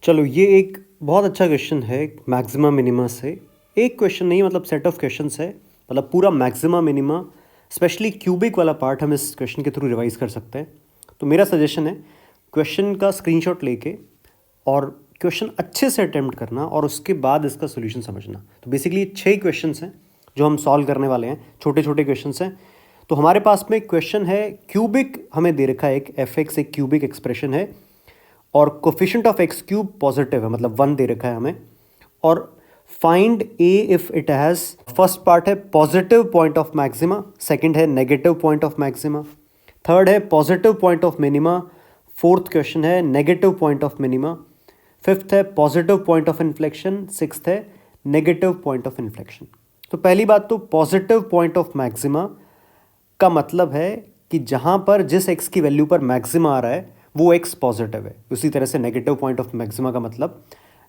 चलो ये एक बहुत अच्छा क्वेश्चन है मैक्सिमा मिनिमा से। एक क्वेश्चन नहीं मतलब सेट ऑफ क्वेश्चंस है, मतलब पूरा मैक्सिमा मिनिमा स्पेशली क्यूबिक वाला पार्ट हम इस क्वेश्चन के थ्रू रिवाइज कर सकते हैं। तो मेरा सजेशन है क्वेश्चन का स्क्रीनशॉट लेके और क्वेश्चन अच्छे से अटेम्प्ट करना और उसके बाद इसका सोल्यूशन समझना। तो बेसिकली 6 क्वेश्चंस हैं जो हम सॉल्व करने वाले हैं, छोटे छोटे क्वेश्चंस हैं। तो हमारे पास में क्वेश्चन है क्यूबिक, हमें दे रखा है एक f(x) एक क्यूबिक एक्सप्रेशन है और coefficient of x cube positive है, मतलब 1 दे रखा है हमें। और find a if it has, first part है positive point of maxima, second है negative point of maxima, third है positive point of minima, fourth question है negative point of minima, fifth है positive point of inflection, sixth है negative point of inflection. तो पहली बात तो पॉजिटिव पॉइंट ऑफ मैक्सिमा का मतलब है कि जहाँ पर जिस एक्स की वैल्यू पर मैक्सिमा आ रहा है वो एक्स पॉजिटिव है। उसी तरह से नेगेटिव पॉइंट ऑफ मैक्सिमा का मतलब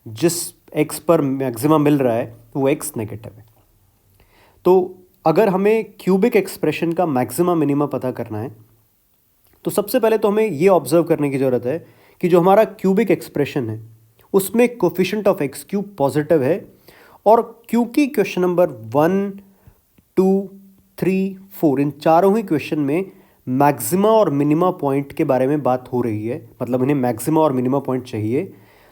जिस एक्स पर मैक्सिमा मिल रहा है वो एक्स नेगेटिव है। तो अगर हमें क्यूबिक एक्सप्रेशन का मैक्सिमा मिनिमा पता करना है तो सबसे पहले तो हमें ये ऑब्जर्व करने की ज़रूरत है कि जो हमारा क्यूबिक एक्सप्रेशन है उसमें coefficient of x cube positive है। और क्योंकि क्वेश्चन नंबर 1, 2, 3, 4 इन चारों ही क्वेश्चन में मैक्सिमा और मिनिमा पॉइंट के बारे में बात हो रही है, मतलब इन्हें मैक्सिमा और मिनिमा पॉइंट चाहिए,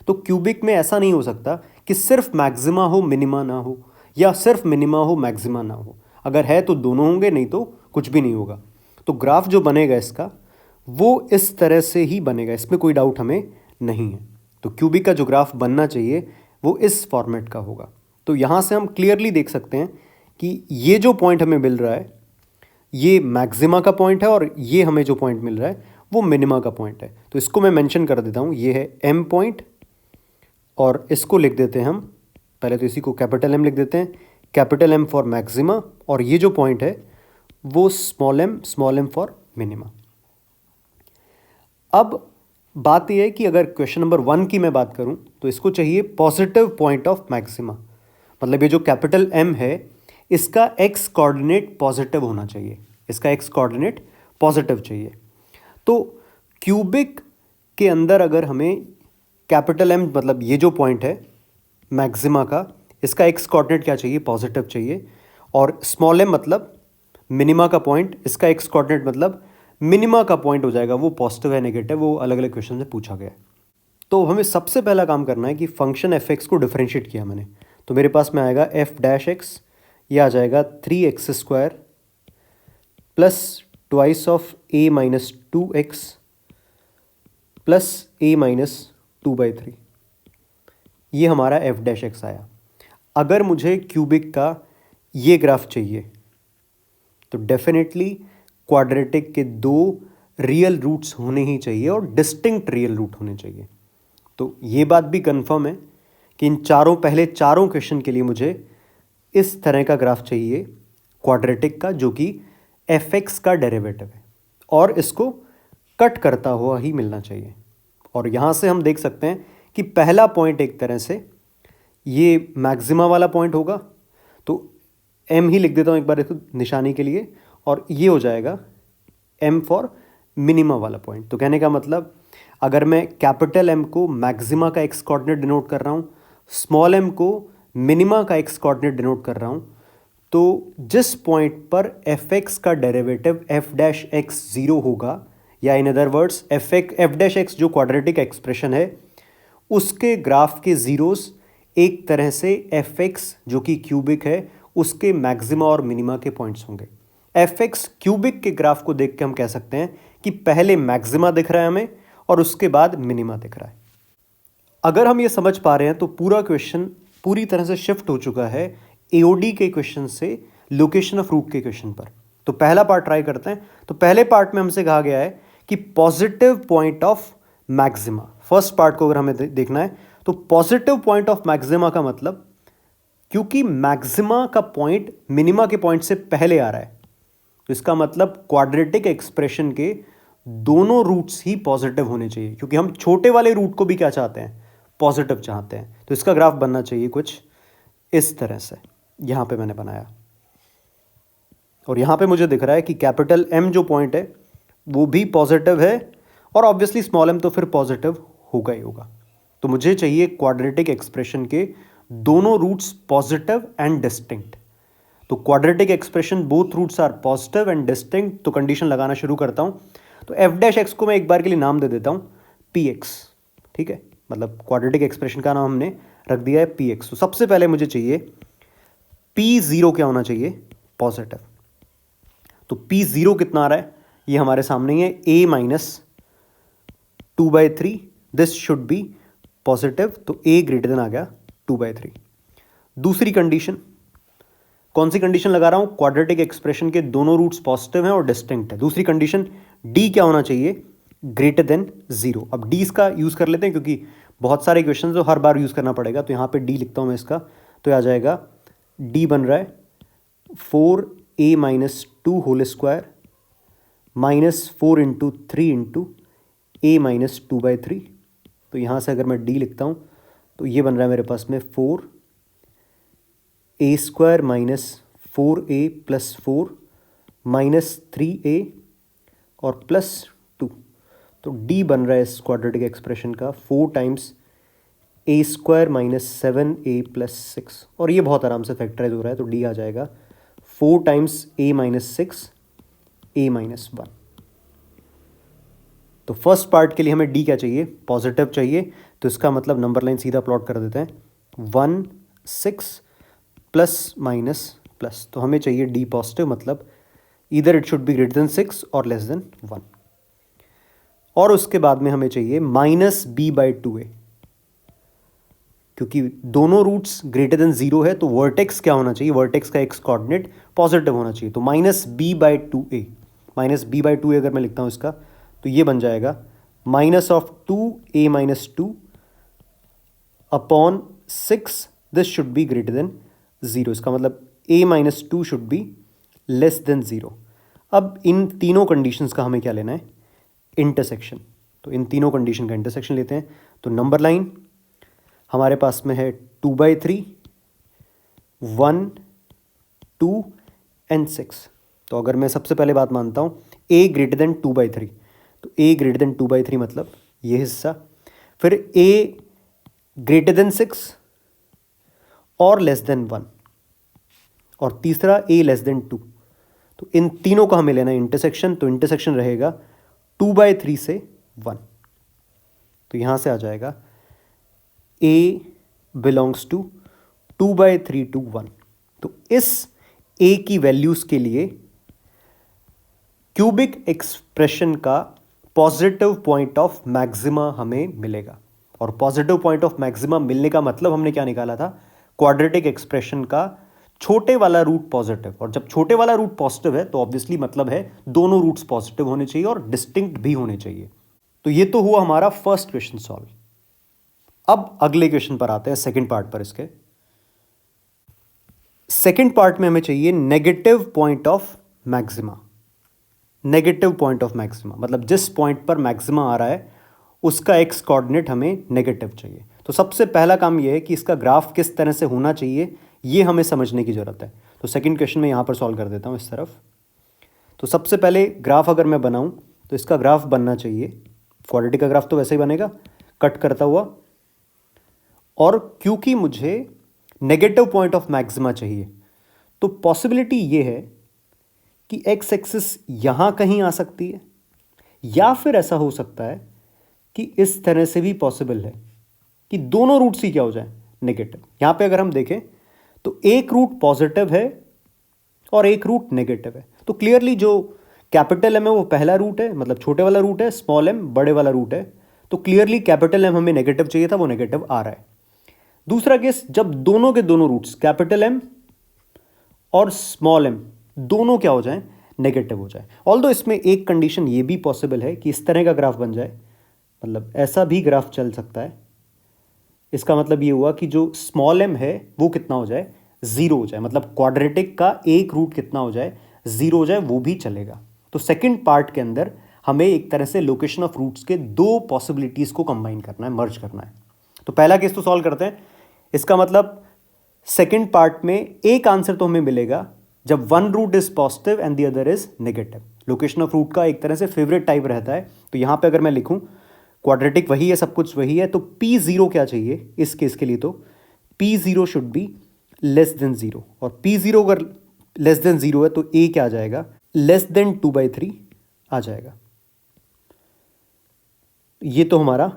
तो क्यूबिक में ऐसा नहीं हो सकता कि सिर्फ मैक्सिमा हो मिनिमा ना हो या सिर्फ मिनिमा हो मैक्सिमा ना हो। अगर है तो दोनों होंगे, नहीं तो कुछ भी नहीं होगा। तो ग्राफ जो बनेगा इसका वो इस तरह से ही बनेगा, इसमें कोई डाउट हमें नहीं है। तो क्यूबिक का जो ग्राफ बनना चाहिए वो इस फॉर्मेट का होगा। तो यहाँ से हम क्लियरली देख सकते हैं कि ये जो पॉइंट हमें मिल रहा है ये मैक्सिमा का पॉइंट है और ये हमें जो पॉइंट मिल रहा है वो मिनिमा का पॉइंट है। तो इसको मैं मेंशन कर देता हूँ, ये है एम पॉइंट और इसको लिख देते हैं हम, पहले तो इसी को कैपिटल एम लिख देते हैं, कैपिटल एम फॉर मैक्सिमा, और ये जो पॉइंट है वो स्मॉल एम फॉर मिनिमा। अब बात यह है कि अगर क्वेश्चन नंबर 1 की मैं बात करूं तो इसको चाहिए पॉजिटिव पॉइंट ऑफ मैक्सिमा, मतलब ये जो कैपिटल एम है इसका एक्स कोऑर्डिनेट पॉजिटिव होना चाहिए, इसका एक्स कोऑर्डिनेट पॉजिटिव चाहिए। तो क्यूबिक के अंदर अगर हमें कैपिटल एम मतलब ये जो पॉइंट है मैक्सिमा का, इसका एक्स कोऑर्डिनेट क्या चाहिए, पॉजिटिव चाहिए। और स्मॉल एम मतलब मिनिमा का पॉइंट, इसका एक्स कोऑर्डिनेट मतलब मिनिमा का पॉइंट हो जाएगा, वो पॉजिटिव है नेगेटिव, वो अलग अलग क्वेश्चन से पूछा गया है। तो हमें सबसे पहला काम करना है कि फंक्शन एफ एक्स को डिफरेंशिएट किया मैंने, तो मेरे पास में आएगा एफ डैश एक्स, ये आ जाएगा 3x² plus twice of a minus 2x plus a minus 2/3, ये हमारा एफ डैश एक्स आया। अगर मुझे क्यूबिक का ये ग्राफ चाहिए तो डेफिनेटली क्वाड्रेटिक के 2 रियल रूट्स होने ही चाहिए और डिस्टिंक्ट रियल रूट होने चाहिए। तो ये बात भी कंफर्म है कि इन पहले चारों क्वेश्चन के लिए मुझे इस तरह का ग्राफ चाहिए क्वाड्रेटिक का, जो कि एफ एक्स का डेरिवेटिव है और इसको कट करता हुआ ही मिलना चाहिए। और यहाँ से हम देख सकते हैं कि पहला पॉइंट एक तरह से ये मैक्सिमा वाला पॉइंट होगा, तो एम ही लिख देता हूँ एक बार इसको निशानी के लिए, और ये हो जाएगा एम फॉर मिनिमा वाला पॉइंट। तो कहने का मतलब अगर मैं कैपिटल एम को मैक्सिमा का एक्स कोऑर्डिनेट डिनोट कर रहा हूँ, स्मॉल एम को मिनिमा का एक्स कोऑर्डिनेट डिनोट कर रहा हूँ, तो जिस पॉइंट पर एफ एक्स का डेरिवेटिव एफ डैश एक्स 0 होगा, या in other words F dash x जो क्वाड्रेटिक एक्सप्रेशन है उसके ग्राफ के जीरोस एक तरह से एफ एक्स जो कि क्यूबिक है उसके मैक्सिमा और मिनिमा के पॉइंट्स होंगे। एफ एक्स क्यूबिक के ग्राफ को देख के हम कह सकते हैं कि पहले मैक्सिमा दिख रहा है हमें और उसके बाद मिनिमा दिख रहा है। अगर हम ये समझ पा रहे हैं तो पूरा क्वेश्चन पूरी तरह से शिफ्ट हो चुका है एओडी के क्वेश्चन से लोकेशन ऑफ रूट के क्वेश्चन पर। तो पहला पार्ट ट्राई करते हैं। तो पहले पार्ट में हमसे कहा गया है कि positive point of maxima, first part को अगर हमें देखना है तो पॉजिटिव पॉइंट ऑफ मैक्सिमा का मतलब, क्योंकि मैक्सिमा का पॉइंट मिनिमा के पॉइंट से पहले आ रहा है, तो इसका मतलब क्वाड्रेटिक एक्सप्रेशन के दोनों रूट्स ही पॉजिटिव होने चाहिए, क्योंकि हम छोटे वाले रूट को भी क्या चाहते हैं, पॉजिटिव चाहते हैं। तो इसका ग्राफ बनना चाहिए कुछ इस तरह से, यहाँ पे मैंने बनाया, और यहाँ पे मुझे दिख रहा है कि कैपिटल एम जो पॉइंट है वो भी पॉजिटिव है और ऑब्वियसली स्मॉल एम तो फिर पॉजिटिव होगा ही होगा। तो मुझे चाहिए क्वाड्रेटिक एक्सप्रेशन के दोनों रूट्स पॉजिटिव एंड डिस्टिंक्ट। तो quadratic expression both roots are positive and distinct, तो कंडीशन लगाना शुरू करता हूँ। तो एफ डैश एक्स को मैं एक बार के लिए नाम दे देता हूँ पी एक्स, ठीक है, मतलब क्वाड्रेटिक एक्सप्रेशन का नाम हमने रख दिया है पी एक्स। तो सबसे पहले मुझे चाहिए पी ज़ीरो क्या होना चाहिए, पॉजिटिव। तो पी ज़ीरो कितना आ रहा है, ये हमारे सामने ही है, a minus 2/3, this should be positive, तो ए ग्रेटर देन आ गया 2/3। दूसरी कंडीशन, कौन सी कंडीशन लगा रहा हूं, क्वाड्रेटिक एक्सप्रेशन के दोनों रूट्स पॉजिटिव हैं और डिस्टिंक्ट है। दूसरी कंडीशन डी क्या होना चाहिए, ग्रेटर देन 0। अब डी इसका यूज़ कर लेते हैं क्योंकि बहुत सारे क्वेश्चन जो हर बार यूज़ करना पड़ेगा, तो यहाँ पे डी लिखता हूँ मैं इसका, तो आ जाएगा डी बन रहा है 4a minus 2 whole square minus 4 into 3 into a minus 2/3। तो यहाँ से अगर मैं डी लिखता हूँ तो ये बन रहा है मेरे पास में 4a square minus 4a plus 4 minus 3a और प्लस 2। तो डी बन रहा है इस क्वाड्रेटिक एक्सप्रेशन का 4 times a square minus 7a plus 6, और ये बहुत आराम से फैक्टराइज हो रहा है, तो डी आ जाएगा 4 times a minus 6 a minus 1। तो फर्स्ट पार्ट के लिए हमें डी क्या चाहिए, पॉजिटिव चाहिए, तो इसका मतलब नंबर लाइन सीधा प्लॉट कर देते हैं 1 6 प्लस माइनस प्लस, तो हमें चाहिए डी पॉजिटिव, मतलब इधर it should be greater than 6 और लेस देन 1। और उसके बाद में हमें चाहिए माइनस b/2a, क्योंकि दोनों रूट्स ग्रेटर देन 0 है, तो वर्टेक्स क्या होना चाहिए, वर्टेक्स का एक्स कोऑर्डिनेट पॉजिटिव होना चाहिए, तो माइनस b/2a। माइनस b/2a अगर मैं लिखता हूँ इसका, तो ये बन जाएगा minus of 2a minus 2 upon 6, this should be greater than 0। इसका मतलब a minus 2 should be less than 0। अब इन तीनों कंडीशंस का हमें क्या लेना है, इंटरसेक्शन। तो इन तीनों कंडीशन का इंटरसेक्शन लेते हैं। तो नंबर लाइन हमारे पास में है 2/3, 1 2 एंड 6। तो अगर मैं सबसे पहले बात मानता हूँ a ग्रेटर देन 2/3, तो a ग्रेटर देन 2/3 मतलब ये हिस्सा, फिर a ग्रेटर देन 6 और लेस देन 1, और तीसरा a लेस देन 2। तो इन तीनों का हमें लेना है इंटरसेक्शन, तो इंटरसेक्शन रहेगा 2/3 से 1। तो यहाँ से आ जाएगा a बिलोंग्स टू 2/3 to 1। तो इस a की वैल्यूज़ के लिए क्यूबिक एक्सप्रेशन का पॉजिटिव पॉइंट ऑफ मैक्सिमा हमें मिलेगा। और पॉजिटिव पॉइंट ऑफ मैक्सिमा मिलने का मतलब हमने क्या निकाला था, क्वाड्रेटिक एक्सप्रेशन का छोटे वाला रूट पॉजिटिव। और जब छोटे वाला रूट पॉजिटिव है तो ऑब्वियसली मतलब है दोनों रूट्स पॉजिटिव होने चाहिए और डिस्टिंक्ट भी होने चाहिए। तो ये तो हुआ हमारा फर्स्ट क्वेश्चन सॉल्व। अब अगले क्वेश्चन पर आते हैं, सेकंड पार्ट पर। इसके सेकंड पार्ट में हमें चाहिए negative point of maxima. Negative point of maxima मतलब जिस पॉइंट पर मैक्सिमा आ रहा है उसका एक्स कोऑर्डिनेट हमें नेगेटिव चाहिए। तो सबसे पहला काम यह है कि इसका ग्राफ किस तरह से होना चाहिए ये हमें समझने की ज़रूरत है। तो सेकंड क्वेश्चन में यहाँ पर सॉल्व कर देता हूँ इस तरफ। तो सबसे पहले ग्राफ अगर मैं बनाऊँ तो इसका ग्राफ बनना चाहिए, क्वाड्रेटिक का ग्राफ तो वैसे ही बनेगा कट करता हुआ, और क्योंकि मुझे नेगेटिव पॉइंट ऑफ मैक्सिमा चाहिए तो पॉसिबिलिटी ये है कि एक्स एक्सिस यहाँ कहीं आ सकती है, या फिर ऐसा हो सकता है कि इस तरह से भी पॉसिबल है कि दोनों रूट्स ही क्या हो जाए, नेगेटिव। यहाँ पे अगर हम देखें तो एक रूट पॉजिटिव है और एक रूट नेगेटिव है। तो क्लियरली जो कैपिटल एम है वो पहला रूट है, मतलब छोटे वाला रूट है, स्मॉल एम बड़े वाला रूट है। तो क्लियरली कैपिटल एम हमें नेगेटिव चाहिए था, वो नेगेटिव आ रहा है। दूसरा केस, जब दोनों के दोनों रूट्स कैपिटल एम और स्मॉल एम दोनों क्या हो जाएं, नेगेटिव हो जाए। ऑल्दो इसमें एक कंडीशन ये भी पॉसिबल है कि इस तरह का ग्राफ बन जाए, मतलब ऐसा भी ग्राफ चल सकता है। इसका मतलब ये हुआ कि जो स्मॉल एम है वो कितना हो जाए, 0 हो जाए, मतलब क्वाड्रेटिक का एक रूट कितना हो जाए, 0 हो जाए, वो भी चलेगा। तो सेकंड पार्ट के अंदर हमें एक तरह से लोकेशन ऑफ रूट्स के दो पॉसिबिलिटीज़ को कंबाइन करना है, मर्ज करना है। तो पहला केस तो सॉल्व करते हैं। इसका मतलब सेकंड पार्ट में एक आंसर तो हमें मिलेगा जब one root is positive and the other is negative. Location of root का एक तरह से फेवरेट टाइप रहता है। तो यहाँ पे अगर मैं लिखूँ क्वाड्रेटिक वही है, सब कुछ वही है, तो P0 क्या चाहिए इस केस के लिए, तो P0 should be less than 0, और P0 अगर लेस देन 0 है तो A क्या आ जाएगा, लेस देन 2/3 आ जाएगा। ये तो हमारा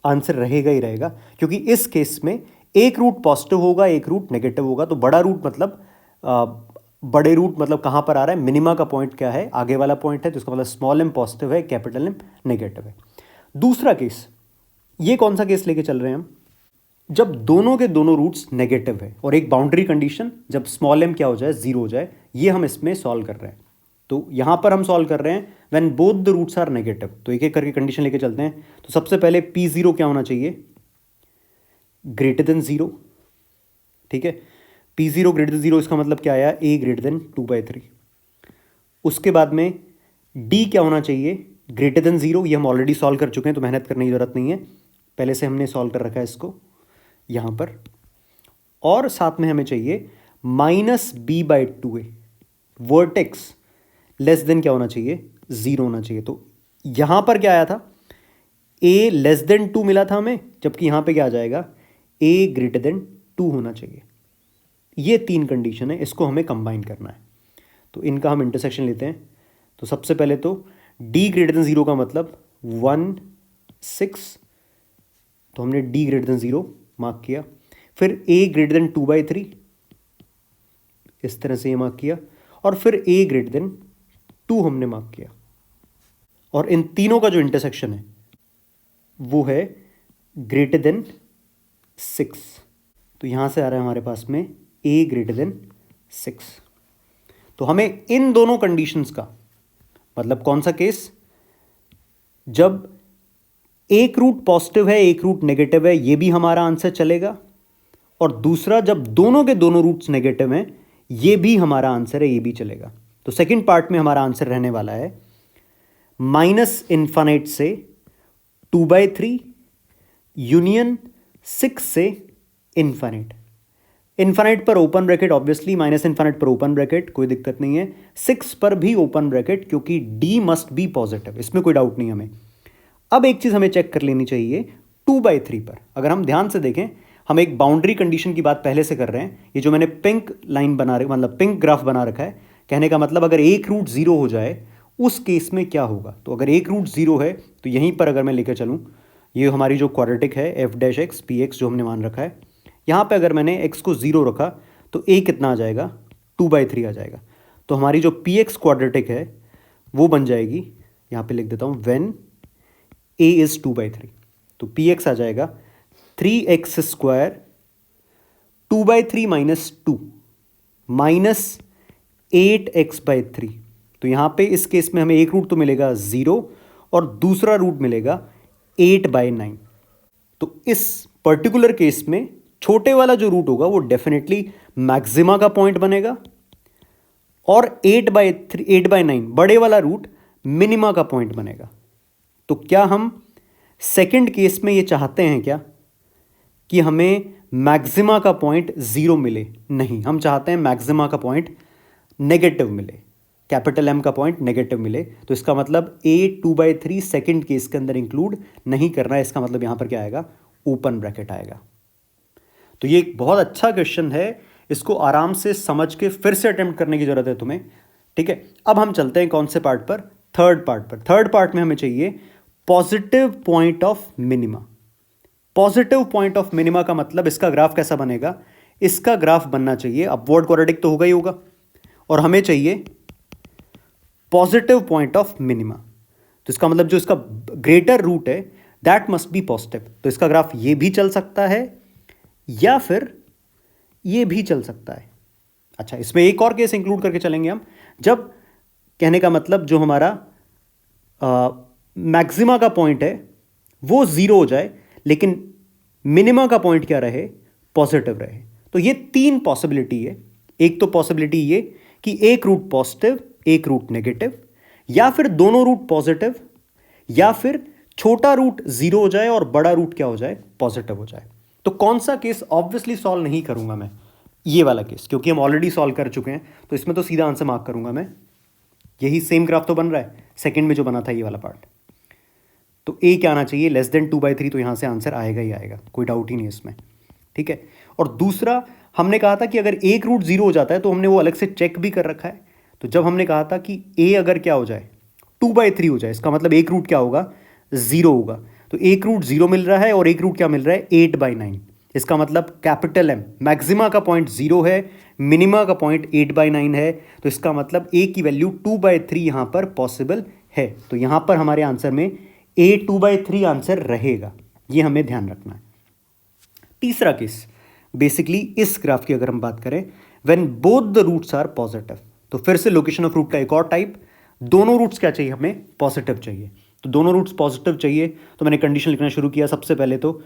आंसर रहेगा ही रहेगा, क्योंकि इस केस में एक रूट पॉजिटिव होगा, एक रूट नेगेटिव होगा। तो बड़ा रूट मतलब बड़े रूट मतलब कहाँ पर आ रहा है, मिनिमा का पॉइंट क्या है, आगे वाला पॉइंट है, तो इसका मतलब स्मॉल एम पॉजिटिव है, कैपिटल एम नेगेटिव है। दूसरा केस, ये कौन सा केस लेके चल रहे हैं हम, जब दोनों के दोनों रूट्स नेगेटिव है और एक बाउंड्री कंडीशन जब स्मॉल एम क्या हो जाए, 0 हो जाए, ये हम इसमें सॉल्व कर रहे हैं। तो यहां पर हम सॉल्व कर रहे हैं when both the roots are negative. तो एक एक करके कंडीशन लेके चलते हैं। तो सबसे पहले P0 क्या होना चाहिए, ग्रेटर देन 0, ठीक है। P0 ग्रेटर देन 0 इसका मतलब क्या आया, A ग्रेटर देन 2/3। उसके बाद में D क्या होना चाहिए, ग्रेटर देन 0। ये हम ऑलरेडी सॉल्व कर चुके हैं तो मेहनत करने की जरूरत नहीं है, पहले से हमने सॉल्व कर रखा है इसको यहाँ पर। और साथ में हमें चाहिए -B/2A, वर्टेक्स लेस देन क्या होना चाहिए, 0 होना चाहिए। तो यहाँ पर क्या आया था, A लेस देन 2 मिला था हमें, जबकि यहाँ पे क्या आ जाएगा, A ग्रेटर देन 2 होना चाहिए। ये 3 कंडीशन है, इसको हमें कंबाइन करना है। तो इनका हम इंटरसेक्शन लेते हैं। तो सबसे पहले तो D ग्रेटर देन 0 का मतलब 1 6, तो हमने D ग्रेटर देन 0 मार्क किया। फिर A ग्रेटर देन 2/3, इस तरह से ये मार्क किया। और फिर A ग्रेटर देन 2 हमने मार्क किया। और इन तीनों का जो इंटरसेक्शन है वो है ग्रेटर देन 6। तो यहां से आ रहा है हमारे पास में A ग्रेटर देन 6। तो हमें इन दोनों कंडीशंस का मतलब कौन सा केस, जब एक रूट पॉजिटिव है एक रूट नेगेटिव है, ये भी हमारा आंसर चलेगा। और दूसरा, जब दोनों के दोनों रूट्स नेगेटिव हैं, ये भी हमारा आंसर है, ये भी चलेगा। तो सेकंड पार्ट में हमारा आंसर रहने वाला है -∞ से 2/3 यूनियन 6 से इन्फाइनाइट। इन्फाइनाइट पर ओपन ब्रैकेट ऑब्वियसली, -∞ पर ओपन ब्रैकेट, कोई दिक्कत नहीं है। 6 पर भी ओपन ब्रैकेट, क्योंकि D मस्ट बी पॉजिटिव, इसमें कोई डाउट नहीं हमें। अब एक चीज़ हमें चेक कर लेनी चाहिए 2/3 पर। अगर हम ध्यान से देखें, हम एक बाउंड्री कंडीशन की बात पहले से कर रहे हैं। ये जो मैंने पिंक लाइन बना रही, मतलब पिंक ग्राफ बना रखा है, कहने का मतलब अगर एक रूट 0 हो जाए उस केस में क्या होगा। तो अगर एक रूट 0 है तो यहीं पर अगर मैं लेकर चलूँ, ये हमारी जो क्वाड्रेटिक है f' px जो हमने मान रखा है, यहाँ पे अगर मैंने x को 0 रखा तो a कितना आ जाएगा, 2/3 आ जाएगा। तो हमारी जो px क्वाड्रेटिक है वो बन जाएगी, यहाँ पे लिख देता हूँ, व्हेन a इज़ 2/3। तो px आ जाएगा 3x² 2/3 - 2 -8x/3। तो यहाँ पे इस केस में हमें एक रूट तो मिलेगा 0 और दूसरा रूट मिलेगा 8/9। तो इस पर्टिकुलर केस में छोटे वाला जो रूट होगा वो डेफिनेटली मैक्सिमा का पॉइंट बनेगा, और 8/9 बड़े वाला रूट मिनिमा का पॉइंट बनेगा। तो क्या हम सेकंड केस में ये चाहते हैं क्या कि हमें मैक्सिमा का पॉइंट 0 मिले? नहीं, हम चाहते हैं मैक्सिमा का पॉइंट नेगेटिव मिले, कैपिटल M का पॉइंट नेगेटिव मिले। तो इसका मतलब A 2/3 सेकंड केस के अंदर इंक्लूड नहीं करना है। इसका मतलब यहां पर क्या आएगा, ओपन ब्रैकेट आएगा। तो ये एक बहुत अच्छा क्वेश्चन है, इसको आराम से समझ के फिर से अटेम्प्ट करने की जरूरत है तुम्हें, ठीक है। अब हम चलते हैं कौन से पार्ट पर, थर्ड पार्ट पर। थर्ड पार्ट में हमें चाहिए positive point of minima. Positive point of minima का मतलब इसका ग्राफ कैसा बनेगा, इसका ग्राफ बनना चाहिए अपवर्ड क्वाड्रेटिक तो होगा ही होगा, और हमें चाहिए पॉजिटिव पॉइंट ऑफ मिनिमा। तो इसका मतलब जो इसका ग्रेटर रूट है दैट मस्ट बी पॉजिटिव। तो इसका ग्राफ ये भी चल सकता है या फिर ये भी चल सकता है। अच्छा, इसमें एक और केस इंक्लूड करके चलेंगे हम, जब कहने का मतलब जो हमारा मैक्सिमा का पॉइंट है वो 0 हो जाए लेकिन मिनिमा का पॉइंट क्या रहे, पॉजिटिव रहे। तो ये 3 पॉसिबिलिटी है। एक तो पॉसिबिलिटी ये कि एक रूट पॉजिटिव एक रूट नेगेटिव, या फिर दोनों रूट पॉजिटिव, या फिर छोटा रूट 0 हो जाए और बड़ा रूट क्या हो जाए, पॉजिटिव हो जाए। तो कौन सा केस ऑब्वियसली सॉल्व नहीं करूंगा मैं, ये वाला केस, क्योंकि हम ऑलरेडी सॉल्व कर चुके हैं। तो इसमें तो सीधा आंसर मार्क करूंगा मैं, यही सेम ग्राफ तो बन रहा है सेकंड में जो बना था ये वाला पार्ट। तो ए क्या आना चाहिए, लेस देन 2/3, तो यहाँ से आंसर आएगा ही आएगा, कोई डाउट ही नहीं इसमें, ठीक है। और दूसरा हमने कहा था कि अगर एक रूट जीरो हो जाता है तो हमने वो अलग से चेक भी कर रखा है। तो जब हमने कहा था कि ए अगर क्या हो जाए 2/3 हो जाए, इसका मतलब एक रूट क्या होगा, जीरो होगा। तो एक रूट जीरो मिल रहा है और एक रूट क्या मिल रहा है, 8/9। इसका मतलब कैपिटल एम, मैक्सिमा का पॉइंट जीरो है, मिनिमा का पॉइंट 8/9 है, तो इसका मतलब ए की वैल्यू 2/3 यहाँ पर पॉसिबल है। तो यहाँ पर हमारे आंसर में ए 2/3 आंसर रहेगा, ये हमें ध्यान रखना है। तीसरा केस, बेसिकली इस ग्राफ की अगर हम बात करें, when both the roots are positive, तो फिर से लोकेशन ऑफ रूट का एक और टाइप, दोनों रूट्स क्या चाहिए हमें, पॉजिटिव चाहिए। तो दोनों रूट्स पॉजिटिव चाहिए, तो मैंने कंडीशन लिखना शुरू किया। सबसे पहले तो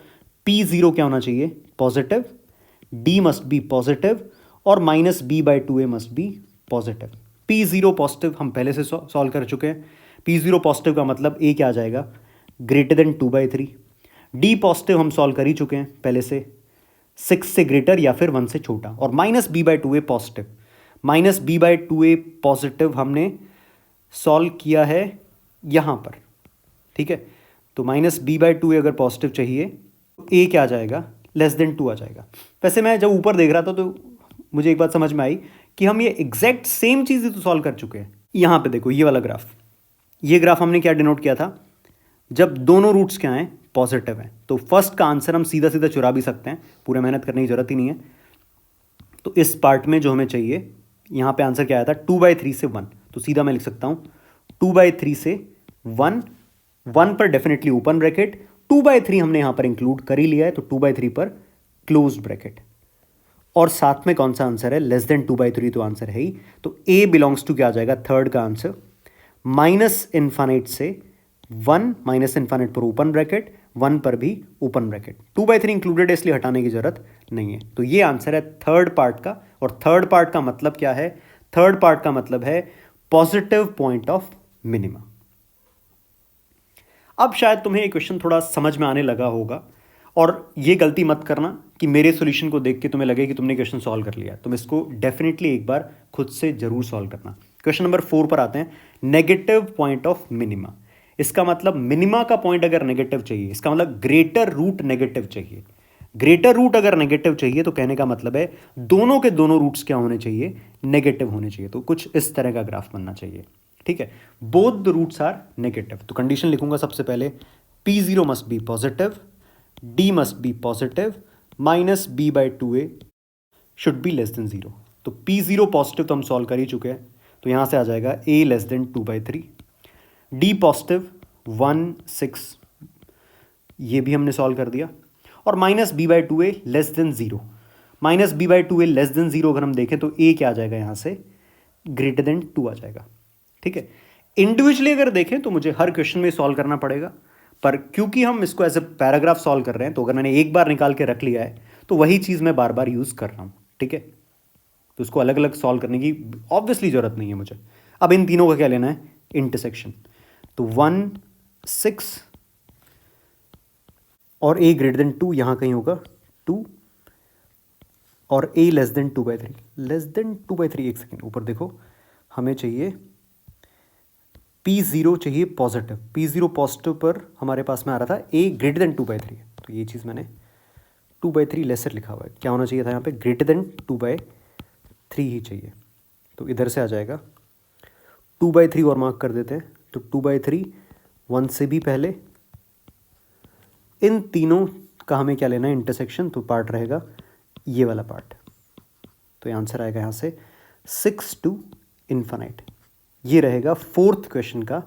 P0 क्या होना चाहिए, positive, D must be positive और -b/2a must be positive. P0 positive हम पहले से सॉल्व कर चुके हैं। P0 पॉजिटिव का मतलब a क्या आ जाएगा, ग्रेटर देन 2/3। D पॉजिटिव हम सॉल्व कर ही चुके हैं पहले से, 6 से ग्रेटर या फिर 1 से छोटा। और -b/2a पॉजिटिव, -b/2a पॉजिटिव हमने सॉल्व किया है यहाँ पर, ठीक है। तो -b/2a अगर पॉजिटिव चाहिए तो a क्या आ जाएगा, लेस देन 2 आ जाएगा। वैसे मैं जब ऊपर देख रहा था तो मुझे एक बात समझ में आई कि हम ये एग्जैक्ट सेम चीज़ ही तो सॉल्व कर चुके हैं। यहाँ पे देखो ये वाला ग्राफ, ये ग्राफ हमने क्या डिनोट किया था, जब दोनों रूट्स क्या हैं, पॉजिटिव हैं। तो फर्स्ट का आंसर हम सीधा सीधा चुरा भी सकते हैं, पूरे मेहनत करने की जरूरत ही नहीं है। तो इस पार्ट में जो हमें चाहिए, यहाँ पे आंसर क्या आया था, 2/3 से 1, तो सीधा मैं लिख सकता हूँ 2/3 से 1, 1 पर डेफिनेटली ओपन ब्रैकेट, 2/3 हमने यहाँ पर इंक्लूड कर ही लिया है, तो 2/3 पर क्लोज ब्रैकेट। और साथ में कौन सा आंसर है, लेस देन 2/3, तो आंसर है ही। तो ए बिलोंग्स टू क्या आ जाएगा, थर्ड का आंसर, -∞ से 1, -∞ पर ओपन ब्रैकेट, 1 पर भी ओपन ब्रैकेट, 2/3 इंक्लूडेड है इसलिए हटाने की जरूरत नहीं है। तो ये आंसर है थर्ड पार्ट का। और थर्ड पार्ट का मतलब क्या है, थर्ड पार्ट का मतलब है पॉजिटिव पॉइंट ऑफ मिनिमा। अब शायद तुम्हें ये क्वेश्चन थोड़ा समझ में आने लगा होगा, और ये गलती मत करना कि मेरे सॉल्यूशन को देख के तुम्हें लगे कि तुमने क्वेश्चन सॉल्व कर लिया। तुम इसको डेफिनेटली एक बार खुद से जरूर सॉल्व करना। क्वेश्चन नंबर 4 पर आते हैं, नेगेटिव पॉइंट ऑफ मिनिमा। इसका मतलब मिनिमा का पॉइंट अगर नेगेटिव चाहिए, इसका मतलब ग्रेटर रूट नेगेटिव चाहिए। ग्रेटर रूट अगर नेगेटिव चाहिए तो कहने का मतलब है दोनों के दोनों रूट्स क्या होने चाहिए, नेगेटिव होने चाहिए। तो कुछ इस तरह का ग्राफ बनना चाहिए, ठीक है। Both the roots are negative, तो कंडीशन लिखूंगा सबसे पहले, P0 must be positive, D must be positive, -b/2a should be less than 0। तो P0 पॉजिटिव तो हम सॉल्व कर ही चुके हैं, तो यहाँ से आ जाएगा a less than 2/3, D positive 1, 6, ये भी हमने सॉल्व कर दिया। और -b/2a less than 0, -b/2a less than 0 अगर हम देखें तो a क्या आ जाएगा, यहाँ से ग्रेटर देन 2 आ जाएगा, ठीक है। इंडिविजुअली अगर देखें तो मुझे हर क्वेश्चन में सॉल्व करना पड़ेगा, पर क्योंकि हम इसको एज ए पैराग्राफ सॉल्व कर रहे हैं, तो अगर मैंने एक बार निकाल के रख लिया है तो वही चीज़ मैं बार बार यूज़ कर रहा हूँ, ठीक है। तो उसको अलग अलग सॉल्व करने की ऑब्वियसली ज़रूरत नहीं है मुझे। अब इन तीनों का क्या लेना है, इंटरसेक्शन। तो 1, 6 और a ग्रेटर देन 2 यहाँ कहीं होगा 2, और a less than 2/3, less than 2/3, एक सेकेंड ऊपर देखो, हमें चाहिए P0 चाहिए पॉजिटिव, P0 पॉजिटिव पर हमारे पास में आ रहा था a ग्रेटर देन 2/3, तो ये चीज़ मैंने 2/3 लेसर लिखा हुआ है, क्या होना चाहिए था यहाँ पे, ग्रेटर देन 2/3 ही चाहिए। तो इधर से आ जाएगा 2/3 और मार्क कर देते हैं, तो 2/3 1 से भी पहले। इन तीनों का हमें क्या लेना है, इंटरसेक्शन, तो पार्ट रहेगा ये वाला पार्ट। तो ये आंसर आएगा यहाँ से 6 to इन्फिनिट, ये रहेगा फोर्थ क्वेश्चन का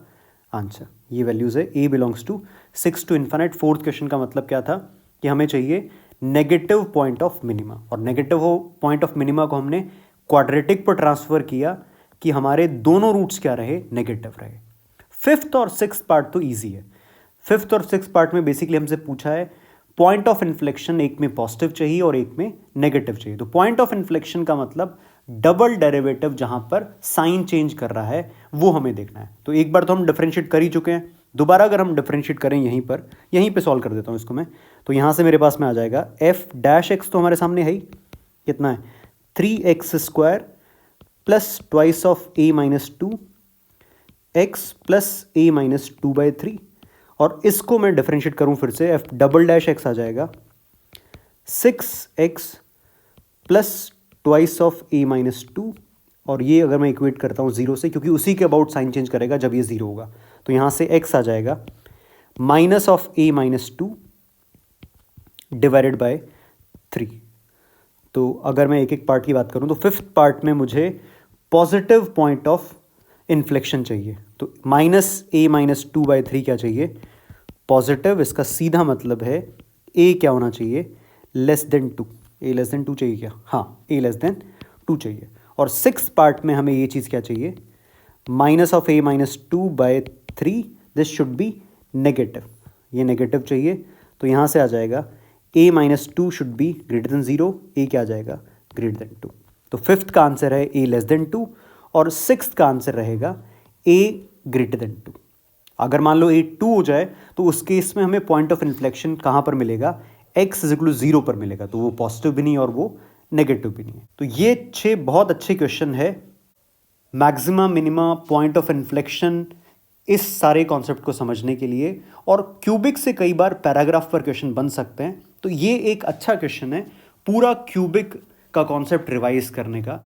आंसर। ये वैल्यूज़ है, a belongs to 6 to infinite. Fourth question का मतलब क्या था कि हमें चाहिए नेगेटिव पॉइंट ऑफ मिनिमा, और नेगेटिव पॉइंट ऑफ मिनिमा को हमने क्वाड्रेटिक पर ट्रांसफर किया कि हमारे दोनों रूट्स क्या रहे, नेगेटिव रहे। फिफ्थ और सिक्स्थ पार्ट तो ईजी है। फिफ्थ और सिक्स्थ पार्ट में बेसिकली हमसे पूछा है पॉइंट ऑफ इन्फ्लेक्शन, एक में पॉजिटिव चाहिए और एक में नेगेटिव चाहिए। तो पॉइंट ऑफ इन्फ्लेक्शन का मतलब डबल डेरिवेटिव जहां पर साइन चेंज कर रहा है वो हमें देखना है। तो एक बार तो हम डिफरेंशिएट कर ही चुके हैं, दोबारा अगर हम डिफरेंशिएट करें यहीं पे सॉल्व कर देता हूं इसको मैं। तो यहां से मेरे पास में आ जाएगा f' तो हमारे सामने है ही, कितना है 3x² plus twice of a - 2 x plus a - 2/3, और इसको मैं डिफरेंशिएट करूं फिर से, एफ डबल डैश एक्स आ जाएगा 6x plus twice of a minus 2, और ये अगर मैं इक्वेट करता हूँ जीरो से, क्योंकि उसी के अबाउट साइन चेंज करेगा जब ये जीरो होगा, तो यहाँ से x आ जाएगा minus of a minus 2 divided by 3। तो अगर मैं एक एक पार्ट की बात करूँ तो फिफ्थ पार्ट में मुझे पॉजिटिव पॉइंट ऑफ इन्फ्लेक्शन चाहिए, तो माइनस a माइनस 2 बाई 3 क्या चाहिए, पॉजिटिव। इसका सीधा मतलब है a क्या होना चाहिए, less than 2। a less than 2 चाहिए क्या, हाँ a लेस देन 2 चाहिए। और सिक्स पार्ट में हमें ये चीज़ क्या चाहिए, minus of a minus 2 by 3, this should B negative, ये नेगेटिव चाहिए। तो यहाँ से आ जाएगा a minus 2 should be greater than 0, a क्या आ जाएगा, ग्रेटर देन 2। तो फिफ्थ का आंसर है a लेस देन 2, और सिक्स्थ का आंसर रहेगा a ग्रेटर देन 2। अगर मान लो a 2 हो जाए तो उस केस में हमें पॉइंट ऑफ इन्फ्लेक्शन कहाँ पर मिलेगा, x इज इक्वल टू 0 पर मिलेगा, तो वो पॉजिटिव भी नहीं और वो नेगेटिव भी नहीं है। तो ये 6 बहुत अच्छे क्वेश्चन है, maxima minima point of inflection, इस सारे कॉन्सेप्ट को समझने के लिए। और क्यूबिक से कई बार पैराग्राफ पर क्वेश्चन बन सकते हैं, तो ये एक अच्छा क्वेश्चन है पूरा क्यूबिक का कॉन्सेप्ट रिवाइज करने का।